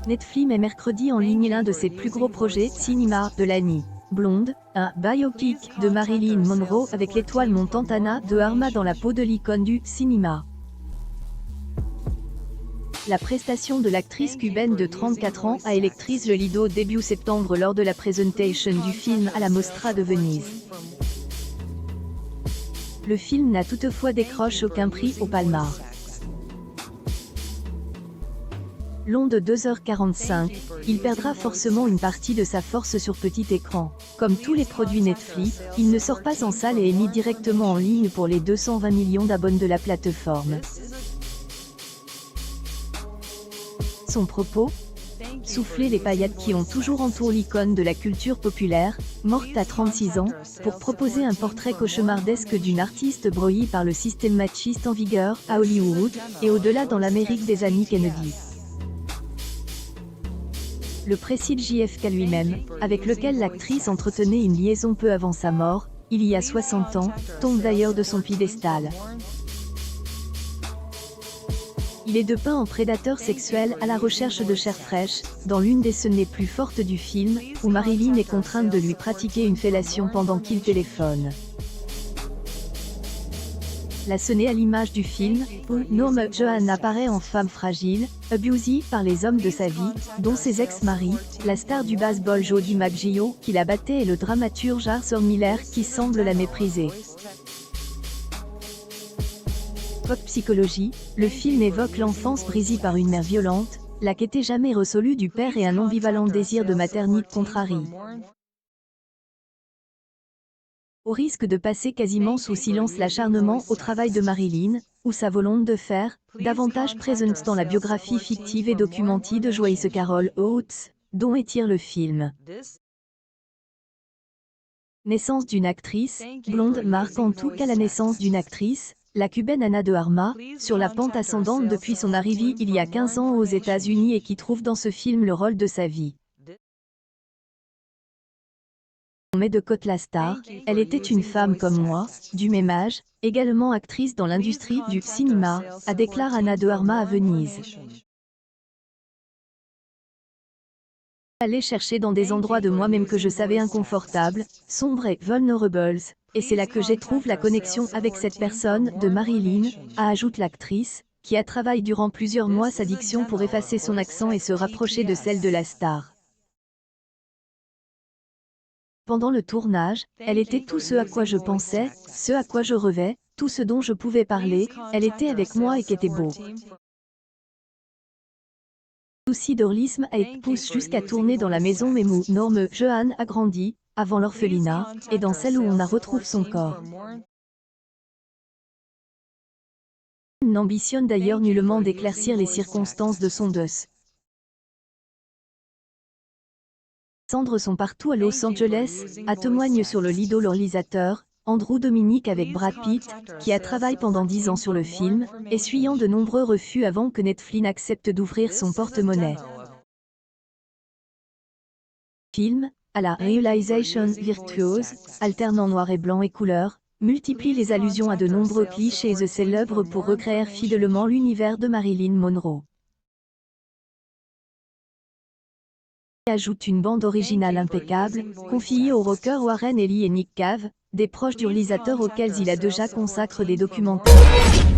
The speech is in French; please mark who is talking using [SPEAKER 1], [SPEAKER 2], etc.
[SPEAKER 1] Netflix met mercredi en ligne l'un de ses plus gros projets cinéma de l'année. Blonde, un biopic de Marilyn Monroe avec l'étoile montante Ana de Armas dans la peau de l'icône du cinéma. La prestation de l'actrice cubaine de 34 ans a électrisé le Lido début septembre lors de la présentation du film à la Mostra de Venise. Le film n'a toutefois décroché aucun prix au Palmar. Long de 2h45, il perdra forcément une partie de sa force sur petit écran. Comme tous les produits Netflix, il ne sort pas en salle et est mis directement en ligne pour les 220 millions d'abonnés de la plateforme. Son propos ? Souffler les paillettes qui ont toujours entouré l'icône de la culture populaire, morte à 36 ans, pour proposer un portrait cauchemardesque d'une artiste broyée par le système machiste en vigueur à Hollywood, et au-delà dans l'Amérique des années Kennedy. Le précise JFK lui-même, avec lequel l'actrice entretenait une liaison peu avant sa mort, il y a 60 ans, tombe d'ailleurs de son piédestal. Il est dépeint en prédateur sexuel à la recherche de chair fraîche, dans l'une des scènes les plus fortes du film, où Marilyn est contrainte de lui pratiquer une fellation pendant qu'il téléphone. La scène est à l'image du film, où Norma Joan apparaît en femme fragile, abusée par les hommes de sa vie, dont ses ex-maris, la star du baseball Jody Maggio qui la battait et le dramaturge Arthur Miller qui semble la mépriser. Pop psychologie, le film évoque l'enfance brisée par une mère violente, la quête jamais résolue du père et un ambivalent désir de maternité contrarie. Au risque de passer quasiment sous silence l'acharnement au travail de Marilyn, ou sa volonté de faire, davantage présente dans la biographie fictive et documentée de Joyce Carol Oates, dont étire le film. Naissance d'une actrice, Blonde marque en tout cas la naissance d'une actrice, la cubaine Ana de Armas, sur la pente ascendante depuis son arrivée il y a 15 ans aux États-Unis et qui trouve dans ce film le rôle de sa vie. Mais de côté la star, elle était une femme comme moi, du même âge, également actrice dans l'industrie du cinéma, a déclaré Ana de Armas à Venise. Aller chercher dans des endroits de moi-même que je savais inconfortables, sombres et vulnerables, et c'est là que j'ai trouvé la connexion avec cette personne de Marilyn, a ajoute l'actrice, qui a travaillé durant plusieurs mois sa diction pour effacer son accent et se rapprocher de celle de la star. Pendant le tournage, elle était tout ce à quoi je pensais, ce à quoi je rêvais, tout ce dont je pouvais parler, elle était avec moi et qui était beau. Le souci d'orlisme a été poussé jusqu'à tourner dans la maison même où Norma Joan a grandi, avant l'orphelinat, et dans celle où on a retrouvé son corps. Elle n'ambitionne d'ailleurs nullement d'éclaircir les circonstances de son deuil. Cendres sont partout à Los Angeles, a témoigne sur le Lido le réalisateur, Andrew Dominic avec Brad Pitt, qui a travaillé pendant 10 ans sur le film, essuyant de nombreux refus avant que Netflix n'accepte d'ouvrir son porte-monnaie. Film, à la réalisation virtuose, alternant noir et blanc et couleur, multiplie les allusions à de nombreux clichés célèbres pour recréer fidèlement l'univers de Marilyn Monroe. Ajoute une bande originale impeccable, confiée aux rockers Warren Ellis et Nick Cave, des proches du réalisateur auxquels il a déjà consacré des documentaires.